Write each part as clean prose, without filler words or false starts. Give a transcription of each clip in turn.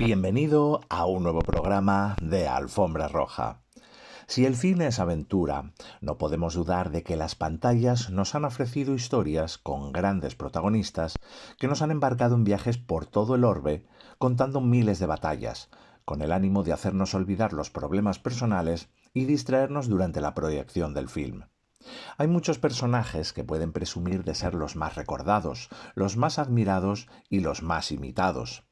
Bienvenido a un nuevo programa de Alfombra Roja. Si el cine es aventura, no podemos dudar de que las pantallas nos han ofrecido historias con grandes protagonistas que nos han embarcado en viajes por todo el orbe, contando miles de batallas, con el ánimo de hacernos olvidar los problemas personales y distraernos durante la proyección del film. Hay muchos personajes que pueden presumir de ser los más recordados, los más admirados y los más imitados.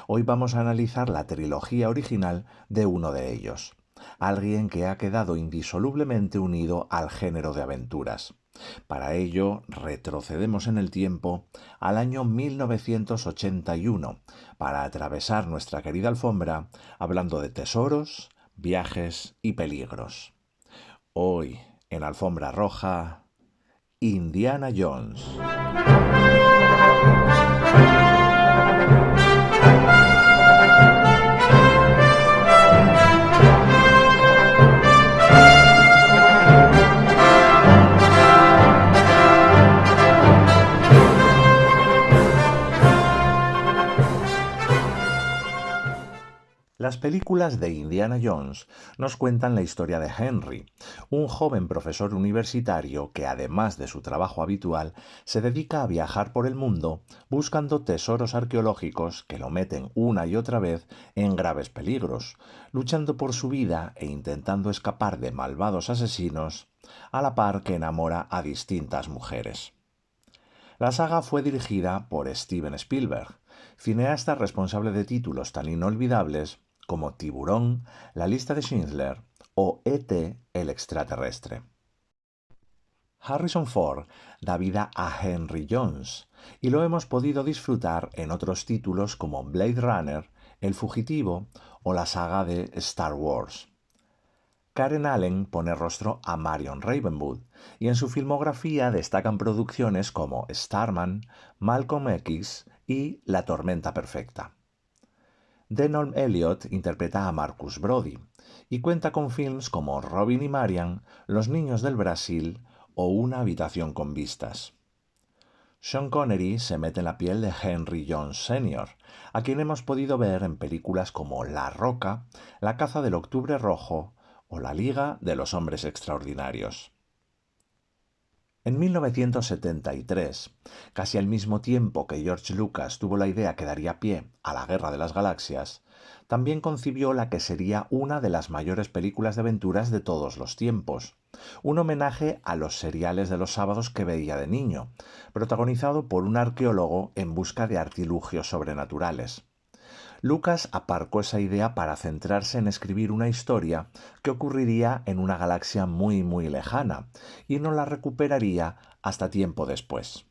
Hoy vamos a analizar la trilogía original de uno de ellos, alguien que ha quedado indisolublemente unido al género de aventuras. Para ello, retrocedemos en el tiempo al año 1981 para atravesar nuestra querida alfombra hablando de tesoros, viajes y peligros. Hoy, en Alfombra Roja, Indiana Jones. Las películas de Indiana Jones nos cuentan la historia de Henry, un joven profesor universitario que, además de su trabajo habitual, se dedica a viajar por el mundo buscando tesoros arqueológicos que lo meten una y otra vez en graves peligros, luchando por su vida e intentando escapar de malvados asesinos, a la par que enamora a distintas mujeres. La saga fue dirigida por Steven Spielberg, cineasta responsable de títulos tan inolvidables como Tiburón, La lista de Schindler o E.T. el extraterrestre. Harrison Ford da vida a Henry Jones y lo hemos podido disfrutar en otros títulos como Blade Runner, El fugitivo o la saga de Star Wars. Karen Allen pone rostro a Marion Ravenwood y en su filmografía destacan producciones como Starman, Malcolm X y La tormenta perfecta. Denholm Elliott interpreta a Marcus Brody y cuenta con films como Robin y Marian, Los niños del Brasil o Una habitación con vistas. Sean Connery se mete en la piel de Henry Jones Sr., a quien hemos podido ver en películas como La Roca, La caza del Octubre Rojo o La Liga de los Hombres Extraordinarios. En 1973, casi al mismo tiempo que George Lucas tuvo la idea que daría pie a la Guerra de las Galaxias, también concibió la que sería una de las mayores películas de aventuras de todos los tiempos, un homenaje a los seriales de los sábados que veía de niño, protagonizado por un arqueólogo en busca de artilugios sobrenaturales. Lucas aparcó esa idea para centrarse en escribir una historia que ocurriría en una galaxia muy lejana y no la recuperaría hasta tiempo después.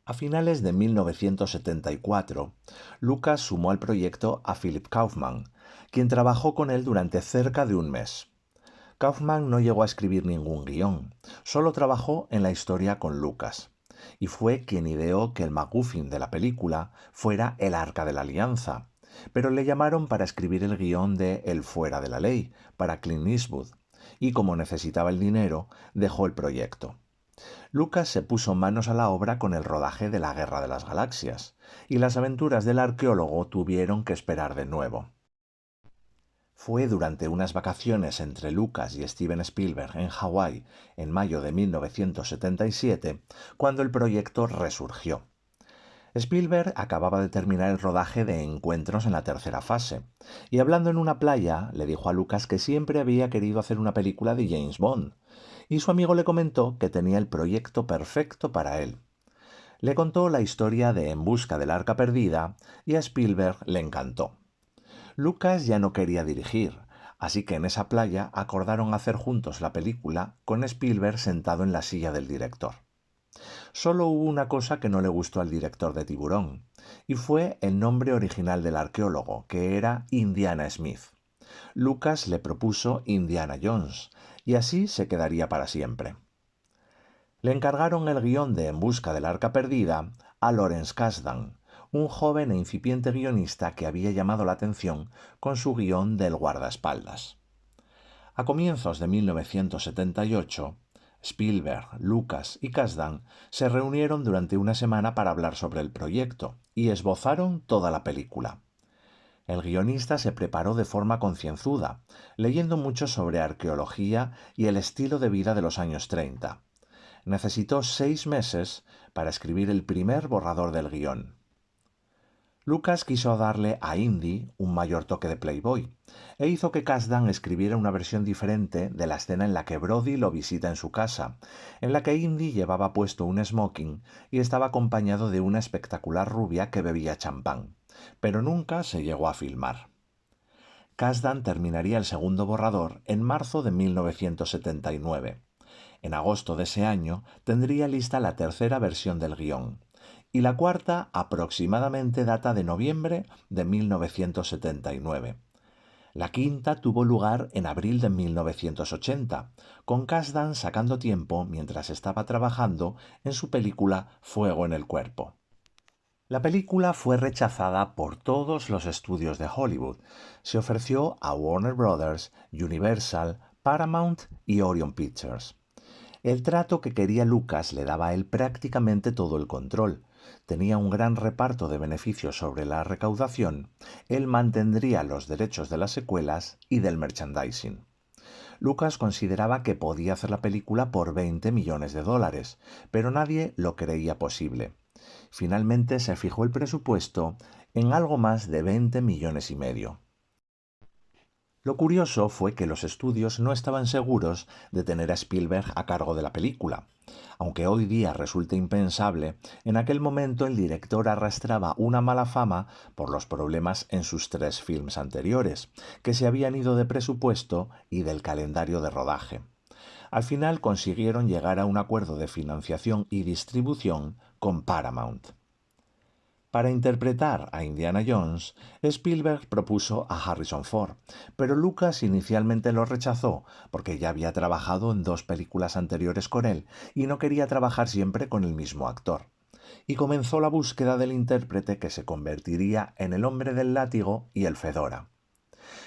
A finales de 1974, Lucas sumó al proyecto a Philip Kaufman, quien trabajó con él durante cerca de un mes. Kaufman no llegó a escribir ningún guión, solo trabajó en la historia con Lucas, y fue quien ideó que el MacGuffin de la película fuera el Arca de la Alianza, pero le llamaron para escribir el guión de El fuera de la ley, para Clint Eastwood, y como necesitaba el dinero, dejó el proyecto. Lucas se puso manos a la obra con el rodaje de la Guerra de las Galaxias, y las aventuras del arqueólogo tuvieron que esperar de nuevo. Fue durante unas vacaciones entre Lucas y Steven Spielberg en Hawái en mayo de 1977 cuando el proyecto resurgió. Spielberg acababa de terminar el rodaje de Encuentros en la tercera fase, y hablando en una playa le dijo a Lucas que siempre había querido hacer una película de James Bond, y su amigo le comentó que tenía el proyecto perfecto para él. Le contó la historia de En busca del arca perdida y a Spielberg le encantó. Lucas ya no quería dirigir, así que en esa playa acordaron hacer juntos la película con Spielberg sentado en la silla del director. Solo hubo una cosa que no le gustó al director de Tiburón, y fue el nombre original del arqueólogo, que era Indiana Smith. Lucas le propuso Indiana Jones, y así se quedaría para siempre. Le encargaron el guión de En busca del arca perdida a Lawrence Kasdan, un joven e incipiente guionista que había llamado la atención con su guión del guardaespaldas. A comienzos de 1978, Spielberg, Lucas y Kasdan se reunieron durante una semana para hablar sobre el proyecto y esbozaron toda la película. El guionista se preparó de forma concienzuda, leyendo mucho sobre arqueología y el estilo de vida de los años 30. Necesitó 6 meses para escribir el primer borrador del guión. Lucas quiso darle a Indy un mayor toque de Playboy e hizo que Kasdan escribiera una versión diferente de la escena en la que Brody lo visita en su casa, en la que Indy llevaba puesto un smoking y estaba acompañado de una espectacular rubia que bebía champán, pero nunca se llegó a filmar. Kasdan terminaría el segundo borrador en marzo de 1979. En agosto de ese año tendría lista la tercera versión del guión, y la cuarta aproximadamente data de noviembre de 1979. La quinta tuvo lugar en abril de 1980, con Kasdan sacando tiempo mientras estaba trabajando en su película Fuego en el cuerpo. La película fue rechazada por todos los estudios de Hollywood. Se ofreció a Warner Bros., Universal, Paramount y Orion Pictures. El trato que quería Lucas le daba a él prácticamente todo el control. Tenía un gran reparto de beneficios sobre la recaudación. Él mantendría los derechos de las secuelas y del merchandising. Lucas consideraba que podía hacer la película por $20 millones, pero nadie lo creía posible. Finalmente se fijó el presupuesto en algo más de 20,5 millones. Lo curioso fue que los estudios no estaban seguros de tener a Spielberg a cargo de la película. Aunque hoy día resulta impensable, en aquel momento el director arrastraba una mala fama por los problemas en sus 3 films anteriores, que se habían ido de presupuesto y del calendario de rodaje. Al final consiguieron llegar a un acuerdo de financiación y distribución con Paramount. Para interpretar a Indiana Jones, Spielberg propuso a Harrison Ford, pero Lucas inicialmente lo rechazó porque ya había trabajado en 2 películas anteriores con él y no quería trabajar siempre con el mismo actor. Y comenzó la búsqueda del intérprete que se convertiría en el hombre del látigo y el fedora.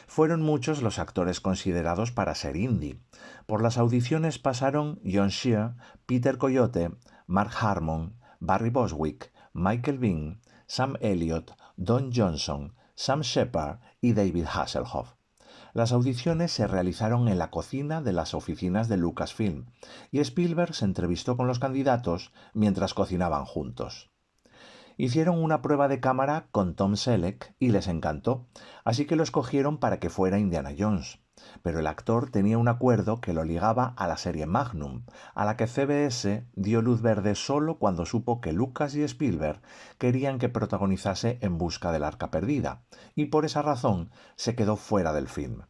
Fueron muchos los actores considerados para ser Indy. Por las audiciones pasaron John Shear, Peter Coyote, Mark Harmon, Barry Bostwick, Michael Biehn, Sam Elliott, Don Johnson, Sam Shepard y David Hasselhoff. Las audiciones se realizaron en la cocina de las oficinas de Lucasfilm y Spielberg se entrevistó con los candidatos mientras cocinaban juntos. Hicieron una prueba de cámara con Tom Selleck y les encantó, así que lo escogieron para que fuera Indiana Jones. Pero el actor tenía un acuerdo que lo ligaba a la serie Magnum, a la que CBS dio luz verde solo cuando supo que Lucas y Spielberg querían que protagonizase En busca del arca perdida, y por esa razón se quedó fuera del film.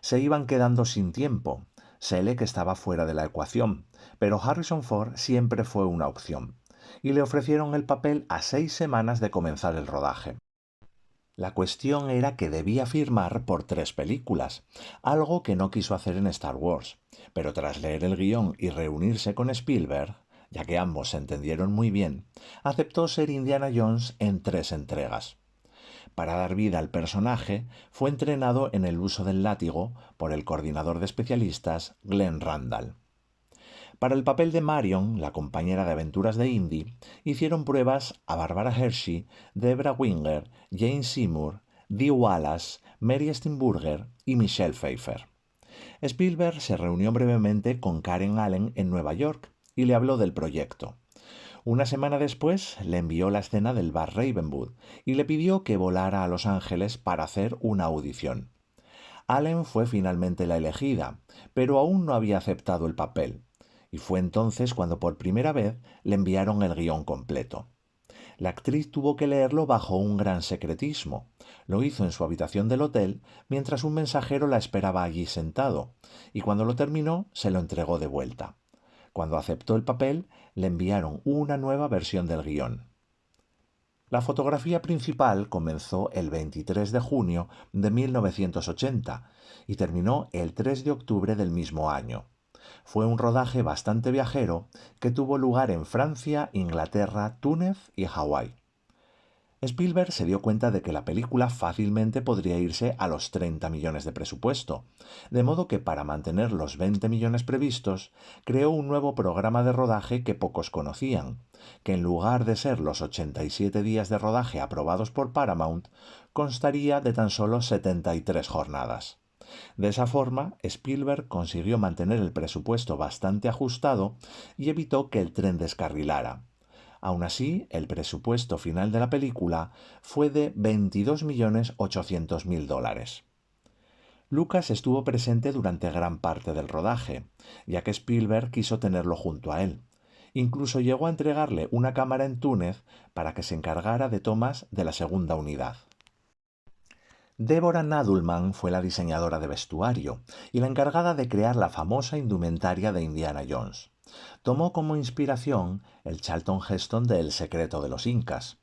Se iban quedando sin tiempo. Selleck estaba fuera de la ecuación, pero Harrison Ford siempre fue una opción, y le ofrecieron el papel a 6 semanas de comenzar el rodaje. La cuestión era que debía firmar por 3 películas, algo que no quiso hacer en Star Wars, pero tras leer el guión y reunirse con Spielberg, ya que ambos se entendieron muy bien, aceptó ser Indiana Jones en 3 entregas. Para dar vida al personaje, fue entrenado en el uso del látigo por el coordinador de especialistas Glenn Randall. Para el papel de Marion, la compañera de aventuras de Indy, hicieron pruebas a Barbara Hershey, Debra Winger, Jane Seymour, Dee Wallace, Mary Steenburgen y Michelle Pfeiffer. Spielberg se reunió brevemente con Karen Allen en Nueva York y le habló del proyecto. Una semana después le envió la escena del bar Ravenwood y le pidió que volara a Los Ángeles para hacer una audición. Allen fue finalmente la elegida, pero aún no había aceptado el papel. Y fue entonces cuando por primera vez le enviaron el guión completo. La actriz tuvo que leerlo bajo un gran secretismo. Lo hizo en su habitación del hotel mientras un mensajero la esperaba allí sentado, y cuando lo terminó se lo entregó de vuelta. Cuando aceptó el papel, le enviaron una nueva versión del guión. La fotografía principal comenzó el 23 de junio de 1980 y terminó el 3 de octubre del mismo año. Fue un rodaje bastante viajero que tuvo lugar en Francia, Inglaterra, Túnez y Hawái. Spielberg se dio cuenta de que la película fácilmente podría irse a los 30 millones de presupuesto, de modo que para mantener los 20 millones previstos, creó un nuevo programa de rodaje que pocos conocían, que en lugar de ser los 87 días de rodaje aprobados por Paramount, constaría de tan solo 73 jornadas. De esa forma, Spielberg consiguió mantener el presupuesto bastante ajustado y evitó que el tren descarrilara. Aún así, el presupuesto final de la película fue de 22.800.000 dólares. Lucas estuvo presente durante gran parte del rodaje, ya que Spielberg quiso tenerlo junto a él. Incluso llegó a entregarle una cámara en Túnez para que se encargara de tomas de la segunda unidad. Deborah Nadelman fue la diseñadora de vestuario y la encargada de crear la famosa indumentaria de Indiana Jones. Tomó como inspiración el Charlton Heston de El secreto de los Incas.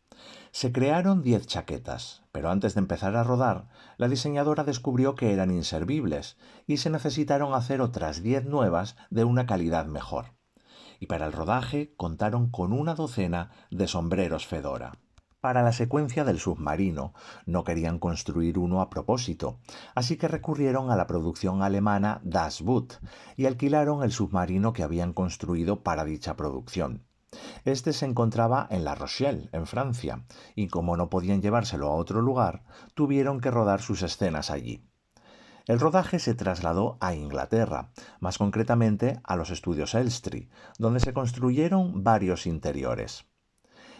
Se crearon 10 chaquetas, pero antes de empezar a rodar, la diseñadora descubrió que eran inservibles y se necesitaron hacer otras 10 nuevas de una calidad mejor. Y para el rodaje contaron con una docena de sombreros Fedora. Para la secuencia del submarino no querían construir uno a propósito, así que recurrieron a la producción alemana Das Boot y alquilaron el submarino que habían construido para dicha producción. Este se encontraba en La Rochelle, en Francia, y como no podían llevárselo a otro lugar, tuvieron que rodar sus escenas allí. El rodaje se trasladó a Inglaterra, más concretamente a los estudios Elstree, donde se construyeron varios interiores.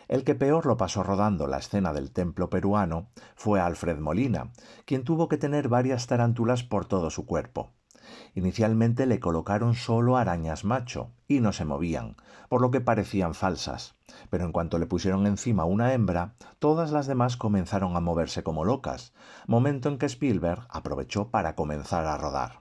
El que peor lo pasó rodando la escena del templo peruano fue Alfred Molina, quien tuvo que tener varias tarántulas por todo su cuerpo. Inicialmente le colocaron solo arañas macho y no se movían, por lo que parecían falsas, pero en cuanto le pusieron encima una hembra, todas las demás comenzaron a moverse como locas, momento en que Spielberg aprovechó para comenzar a rodar.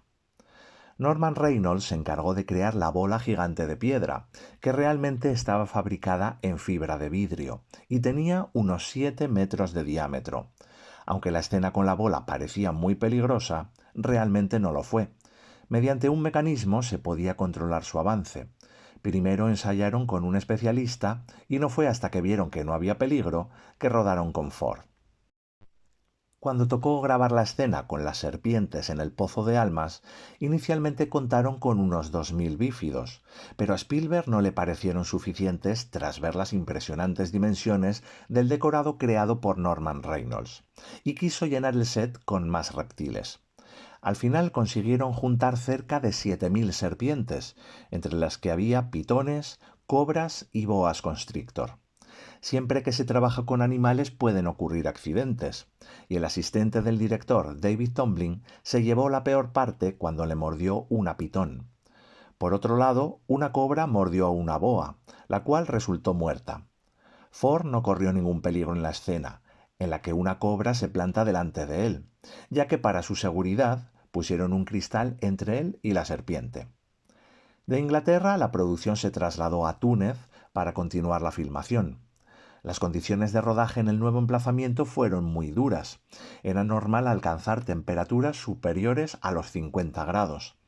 Norman Reynolds se encargó de crear la bola gigante de piedra, que realmente estaba fabricada en fibra de vidrio y tenía unos 7 metros de diámetro. Aunque la escena con la bola parecía muy peligrosa, realmente no lo fue. Mediante un mecanismo se podía controlar su avance. Primero ensayaron con un especialista y no fue hasta que vieron que no había peligro que rodaron con Ford. Cuando tocó grabar la escena con las serpientes en el Pozo de Almas, inicialmente contaron con unos 2.000 bífidos, pero a Spielberg no le parecieron suficientes tras ver las impresionantes dimensiones del decorado creado por Norman Reynolds, y quiso llenar el set con más reptiles. Al final consiguieron juntar cerca de 7.000 serpientes, entre las que había pitones, cobras y boas constrictor. Siempre que se trabaja con animales pueden ocurrir accidentes, y el asistente del director, David Tomblin, se llevó la peor parte cuando le mordió una pitón. Por otro lado, una cobra mordió a una boa, la cual resultó muerta. Ford no corrió ningún peligro en la escena, en la que una cobra se planta delante de él, ya que para su seguridad pusieron un cristal entre él y la serpiente. De Inglaterra, la producción se trasladó a Túnez para continuar la filmación. Las condiciones de rodaje en el nuevo emplazamiento fueron muy duras. Era normal alcanzar temperaturas superiores a los 50 grados.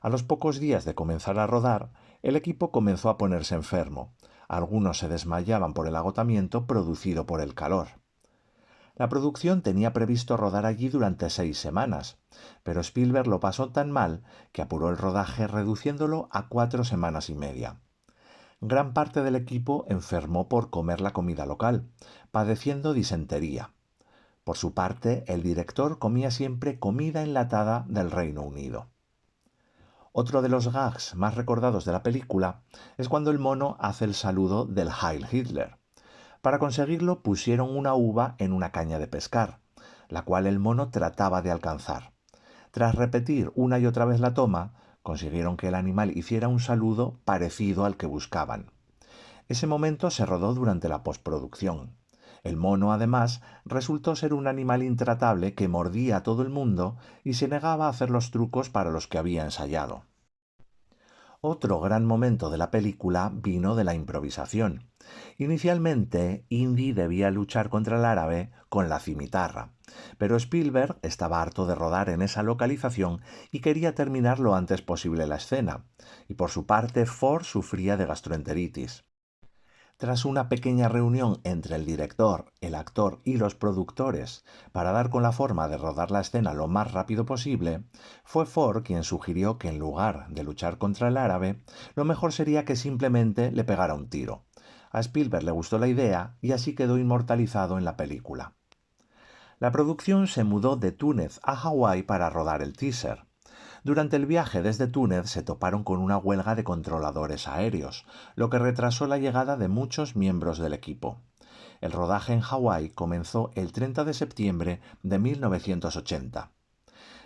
A los pocos días de comenzar a rodar, el equipo comenzó a ponerse enfermo. Algunos se desmayaban por el agotamiento producido por el calor. La producción tenía previsto rodar allí durante 6 semanas, pero Spielberg lo pasó tan mal que apuró el rodaje reduciéndolo a 4 semanas y media. Gran parte del equipo enfermó por comer la comida local, padeciendo disentería. Por su parte, el director comía siempre comida enlatada del Reino Unido. Otro de los gags más recordados de la película es cuando el mono hace el saludo del Heil Hitler. Para conseguirlo pusieron una uva en una caña de pescar, la cual el mono trataba de alcanzar. Tras repetir una y otra vez la toma, consiguieron que el animal hiciera un saludo parecido al que buscaban. Ese momento se rodó durante la postproducción. El mono, además, resultó ser un animal intratable que mordía a todo el mundo y se negaba a hacer los trucos para los que había ensayado. Otro gran momento de la película vino de la improvisación. Inicialmente, Indy debía luchar contra el árabe con la cimitarra, pero Spielberg estaba harto de rodar en esa localización y quería terminar lo antes posible la escena, y por su parte Ford sufría de gastroenteritis. Tras una pequeña reunión entre el director, el actor y los productores para dar con la forma de rodar la escena lo más rápido posible, fue Ford quien sugirió que en lugar de luchar contra el árabe, lo mejor sería que simplemente le pegara un tiro. A Spielberg le gustó la idea y así quedó inmortalizado en la película. La producción se mudó de Túnez a Hawái para rodar el teaser. Durante el viaje desde Túnez se toparon con una huelga de controladores aéreos, lo que retrasó la llegada de muchos miembros del equipo. El rodaje en Hawái comenzó el 30 de septiembre de 1980.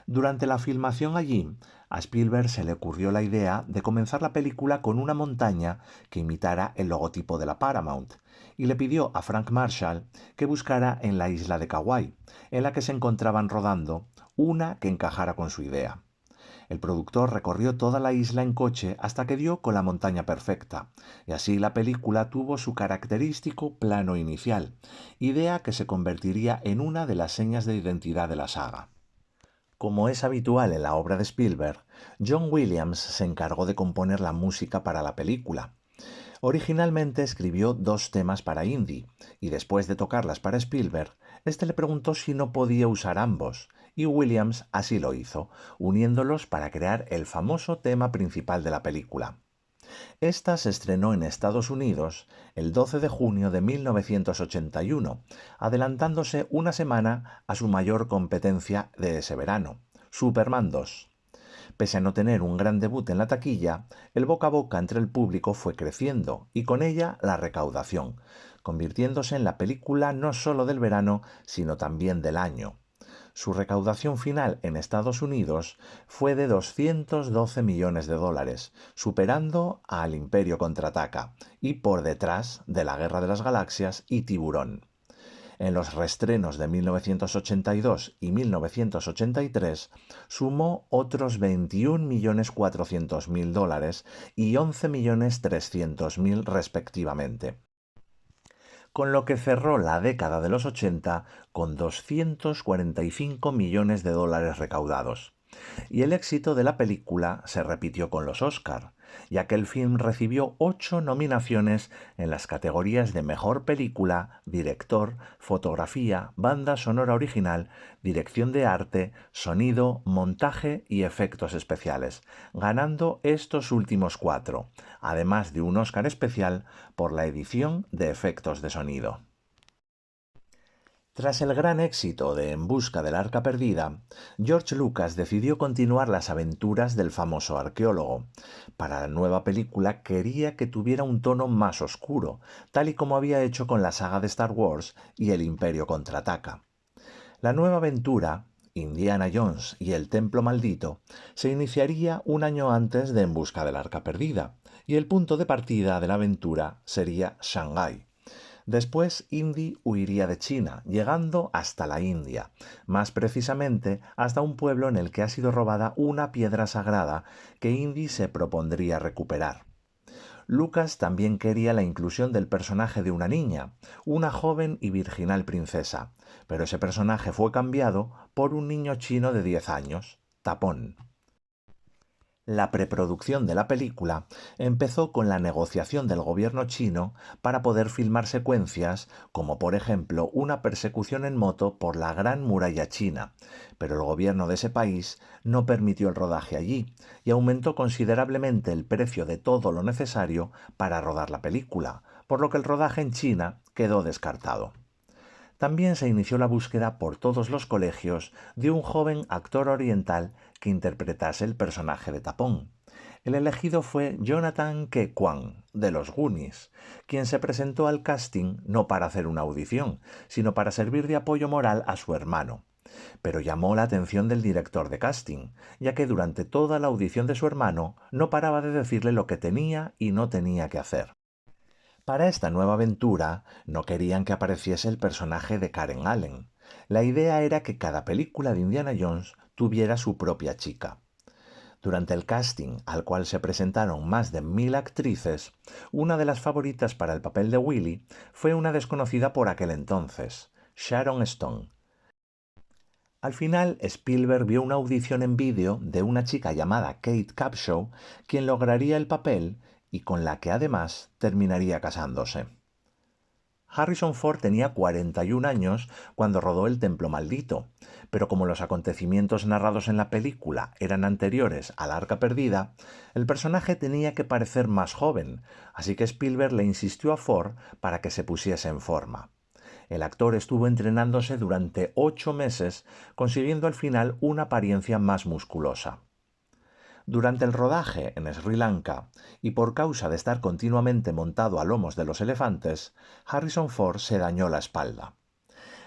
Durante la filmación allí, a Spielberg se le ocurrió la idea de comenzar la película con una montaña que imitara el logotipo de la Paramount, y le pidió a Frank Marshall que buscara en la isla de Kauai, en la que se encontraban rodando, una que encajara con su idea. El productor recorrió toda la isla en coche hasta que dio con la montaña perfecta, y así la película tuvo su característico plano inicial, idea que se convertiría en una de las señas de identidad de la saga. Como es habitual en la obra de Spielberg, John Williams se encargó de componer la música para la película. Originalmente escribió 2 temas para Indy, y después de tocarlas para Spielberg, este le preguntó si no podía usar ambos, y Williams así lo hizo, uniéndolos para crear el famoso tema principal de la película. Esta se estrenó en Estados Unidos el 12 de junio de 1981, adelantándose una semana a su mayor competencia de ese verano, Superman 2. Pese a no tener un gran debut en la taquilla, el boca a boca entre el público fue creciendo y con ella la recaudación, convirtiéndose en la película no solo del verano, sino también del año. Su recaudación final en Estados Unidos fue de 212 millones de dólares, superando a El Imperio Contraataca y por detrás de La Guerra de las Galaxias y Tiburón. En los reestrenos de 1982 y 1983 sumó otros 21.400.000 dólares y 11.300.000 respectivamente, con lo que cerró la década de los 80 con 245 millones de dólares recaudados. Y el éxito de la película se repitió con los Oscar, ya que el film recibió 8 nominaciones en las categorías de Mejor Película, Director, Fotografía, Banda Sonora Original, Dirección de Arte, Sonido, Montaje y Efectos Especiales, ganando estos últimos 4, además de un Oscar especial por la edición de efectos de sonido. Tras el gran éxito de En busca del arca perdida, George Lucas decidió continuar las aventuras del famoso arqueólogo. Para la nueva película quería que tuviera un tono más oscuro, tal y como había hecho con la saga de Star Wars y El Imperio contraataca. La nueva aventura, Indiana Jones y el Templo Maldito, se iniciaría un año antes de En busca del arca perdida, y el punto de partida de la aventura sería Shanghái. Después, Indy huiría de China, llegando hasta la India, más precisamente hasta un pueblo en el que ha sido robada una piedra sagrada que Indy se propondría recuperar. Lucas también quería la inclusión del personaje de una niña, una joven y virginal princesa, pero ese personaje fue cambiado por un niño chino de 10 años, Tapón. La preproducción de la película empezó con la negociación del gobierno chino para poder filmar secuencias como por ejemplo una persecución en moto por la Gran Muralla China, pero el gobierno de ese país no permitió el rodaje allí y aumentó considerablemente el precio de todo lo necesario para rodar la película, por lo que el rodaje en China quedó descartado. También se inició la búsqueda por todos los colegios de un joven actor oriental que interpretase el personaje de Tapón. El elegido fue Jonathan Ke Quan, de los Goonies, quien se presentó al casting no para hacer una audición, sino para servir de apoyo moral a su hermano. Pero llamó la atención del director de casting, ya que durante toda la audición de su hermano no paraba de decirle lo que tenía y no tenía que hacer. Para esta nueva aventura no querían que apareciese el personaje de Karen Allen. La idea era que cada película de Indiana Jones tuviera su propia chica. Durante el casting, al cual se presentaron más de 1000 actrices, una de las favoritas para el papel de Willy fue una desconocida por aquel entonces, Sharon Stone. Al final, Spielberg vio una audición en vídeo de una chica llamada Kate Capshaw, quien lograría el papel, y con la que además terminaría casándose. Harrison Ford tenía 41 años cuando rodó El Templo Maldito, pero como los acontecimientos narrados en la película eran anteriores al Arca Perdida, el personaje tenía que parecer más joven, así que Spielberg le insistió a Ford para que se pusiese en forma. El actor estuvo entrenándose durante 8 meses, consiguiendo al final una apariencia más musculosa. Durante el rodaje en Sri Lanka, y por causa de estar continuamente montado a lomos de los elefantes, Harrison Ford se dañó la espalda.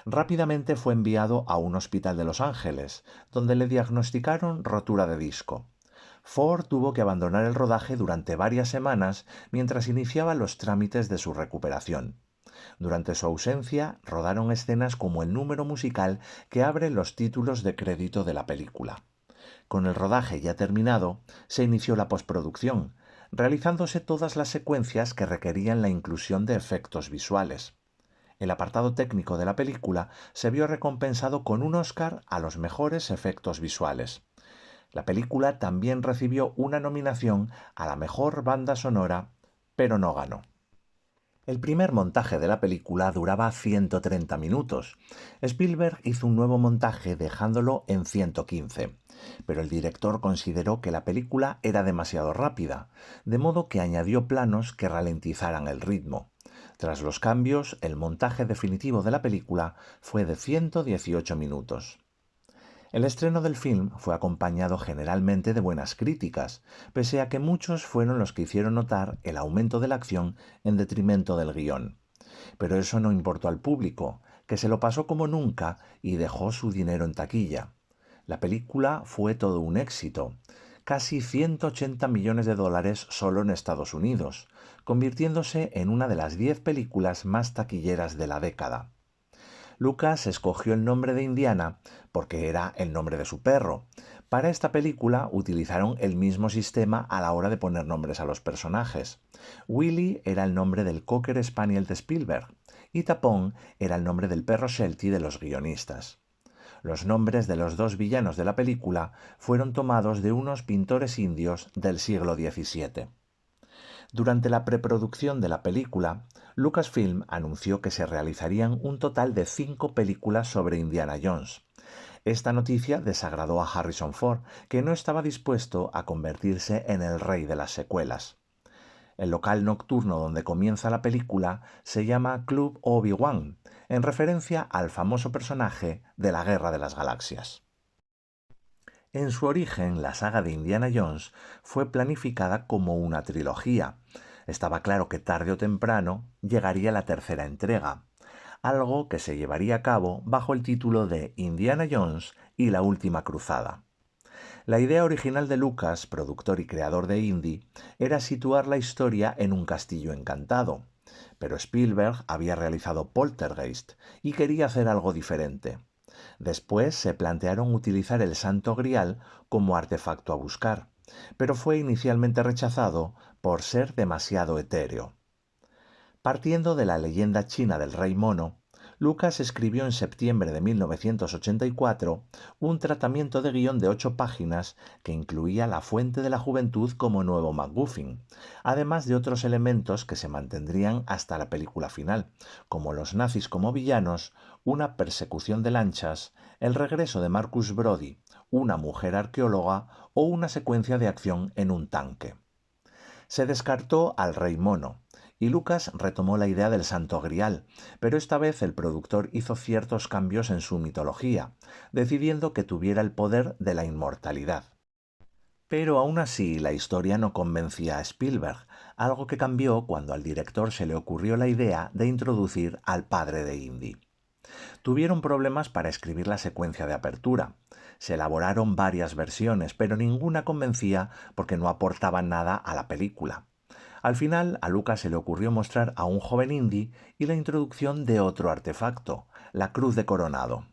Rápidamente fue enviado a un hospital de Los Ángeles, donde le diagnosticaron rotura de disco. Ford tuvo que abandonar el rodaje durante varias semanas mientras iniciaba los trámites de su recuperación. Durante su ausencia, rodaron escenas como el número musical que abre los títulos de crédito de la película. Con el rodaje ya terminado, se inició la postproducción, realizándose todas las secuencias que requerían la inclusión de efectos visuales. El apartado técnico de la película se vio recompensado con un Oscar a los mejores efectos visuales. La película también recibió una nominación a la mejor banda sonora, pero no ganó. El primer montaje de la película duraba 130 minutos. Spielberg hizo un nuevo montaje dejándolo en 115, pero el director consideró que la película era demasiado rápida, de modo que añadió planos que ralentizaran el ritmo. Tras los cambios, el montaje definitivo de la película fue de 118 minutos. El estreno del film fue acompañado generalmente de buenas críticas, pese a que muchos fueron los que hicieron notar el aumento de la acción en detrimento del guión. Pero eso no importó al público, que se lo pasó como nunca y dejó su dinero en taquilla. La película fue todo un éxito, casi 180 millones de dólares solo en Estados Unidos, convirtiéndose en una de las 10 películas más taquilleras de la década. Lucas escogió el nombre de Indiana porque era el nombre de su perro. Para esta película utilizaron el mismo sistema a la hora de poner nombres a los personajes. Willy era el nombre del Cocker Spaniel de Spielberg y Tapón era el nombre del perro Sheltie de los guionistas. Los nombres de los dos villanos de la película fueron tomados de unos pintores indios del siglo XVII. Durante la preproducción de la película, Lucasfilm anunció que se realizarían un total de 5 películas sobre Indiana Jones. Esta noticia desagradó a Harrison Ford, que no estaba dispuesto a convertirse en el rey de las secuelas. El local nocturno donde comienza la película se llama Club Obi-Wan, en referencia al famoso personaje de la Guerra de las Galaxias. En su origen, la saga de Indiana Jones fue planificada como una trilogía. Estaba claro que tarde o temprano llegaría la tercera entrega, algo que se llevaría a cabo bajo el título de Indiana Jones y la Última Cruzada. La idea original de Lucas, productor y creador de Indy, era situar la historia en un castillo encantado, pero Spielberg había realizado Poltergeist y quería hacer algo diferente. Después se plantearon utilizar el Santo Grial como artefacto a buscar, pero fue inicialmente rechazado por ser demasiado etéreo. Partiendo de la leyenda china del Rey Mono, Lucas escribió en septiembre de 1984 un tratamiento de guión de 8 páginas que incluía la Fuente de la Juventud como nuevo MacGuffin, además de otros elementos que se mantendrían hasta la película final, como los nazis como villanos, una persecución de lanchas, el regreso de Marcus Brody, una mujer arqueóloga o una secuencia de acción en un tanque. Se descartó al Rey Mono, y Lucas retomó la idea del Santo Grial, pero esta vez el productor hizo ciertos cambios en su mitología, decidiendo que tuviera el poder de la inmortalidad. Pero aún así la historia no convencía a Spielberg, algo que cambió cuando al director se le ocurrió la idea de introducir al padre de Indy. Tuvieron problemas para escribir la secuencia de apertura. Se elaboraron varias versiones, pero ninguna convencía porque no aportaban nada a la película. Al final, a Lucas se le ocurrió mostrar a un joven Indy y la introducción de otro artefacto, la Cruz de Coronado.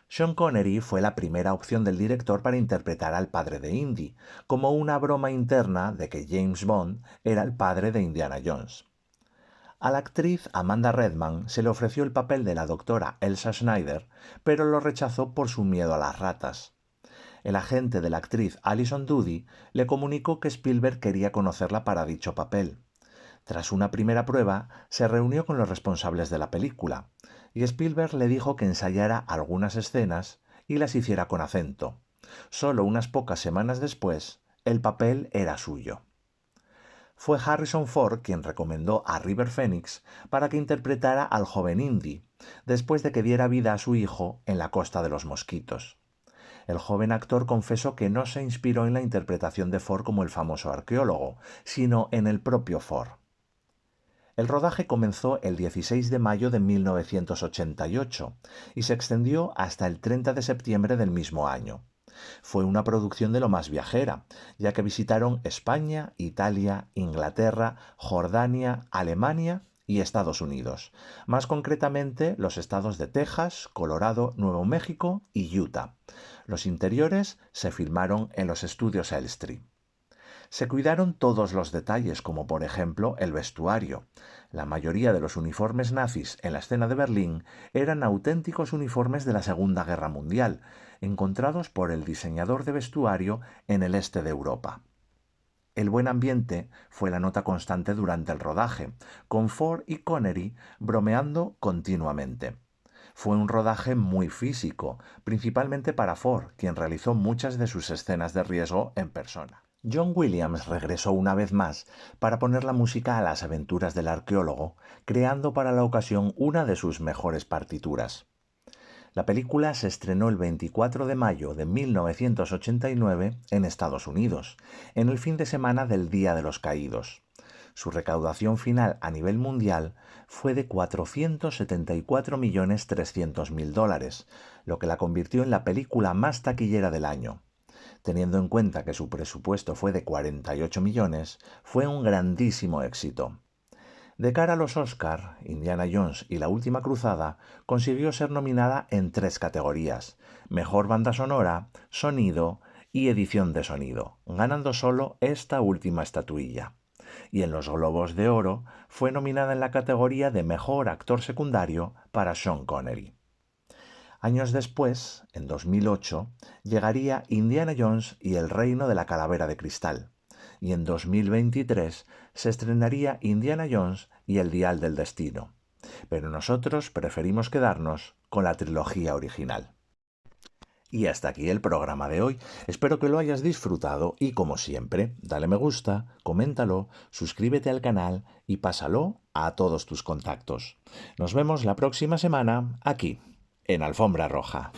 Sean Connery fue la primera opción del director para interpretar al padre de Indy, como una broma interna de que James Bond era el padre de Indiana Jones. A la actriz Amanda Redman se le ofreció el papel de la doctora Elsa Schneider, pero lo rechazó por su miedo a las ratas. El agente de la actriz Alison Doody le comunicó que Spielberg quería conocerla para dicho papel. Tras una primera prueba, se reunió con los responsables de la película, y Spielberg le dijo que ensayara algunas escenas y las hiciera con acento. Solo unas pocas semanas después, el papel era suyo. Fue Harrison Ford quien recomendó a River Phoenix para que interpretara al joven Indy, después de que diera vida a su hijo en la Costa de los Mosquitos. El joven actor confesó que no se inspiró en la interpretación de Ford como el famoso arqueólogo, sino en el propio Ford. El rodaje comenzó el 16 de mayo de 1988 y se extendió hasta el 30 de septiembre del mismo año. Fue una producción de lo más viajera, ya que visitaron España, Italia, Inglaterra, Jordania, Alemania y Estados Unidos, más concretamente los estados de Texas, Colorado, Nuevo México y Utah. Los interiores se filmaron en los estudios Elstree. Se cuidaron todos los detalles, como por ejemplo el vestuario. La mayoría de los uniformes nazis en la escena de Berlín eran auténticos uniformes de la Segunda Guerra Mundial, encontrados por el diseñador de vestuario en el este de Europa. El buen ambiente fue la nota constante durante el rodaje, con Ford y Connery bromeando continuamente. Fue un rodaje muy físico, principalmente para Ford, quien realizó muchas de sus escenas de riesgo en persona. John Williams regresó una vez más para poner la música a las aventuras del arqueólogo, creando para la ocasión una de sus mejores partituras. La película se estrenó el 24 de mayo de 1989 en Estados Unidos, en el fin de semana del Día de los Caídos. Su recaudación final a nivel mundial fue de $474.300.000, lo que la convirtió en la película más taquillera del año. Teniendo en cuenta que su presupuesto fue de 48 millones, fue un grandísimo éxito. De cara a los Oscar, Indiana Jones y la Última Cruzada consiguió ser nominada en 3 categorías: Mejor Banda Sonora, Sonido y Edición de Sonido, ganando solo esta última estatuilla. Y en los Globos de Oro fue nominada en la categoría de Mejor Actor Secundario para Sean Connery. Años después, en 2008, llegaría Indiana Jones y el Reino de la Calavera de Cristal, y en 2023 se estrenaría Indiana Jones y el Dial del Destino. Pero nosotros preferimos quedarnos con la trilogía original. Y hasta aquí el programa de hoy. Espero que lo hayas disfrutado y, como siempre, dale me gusta, coméntalo, suscríbete al canal y pásalo a todos tus contactos. Nos vemos la próxima semana aquí, en Alfombra Roja.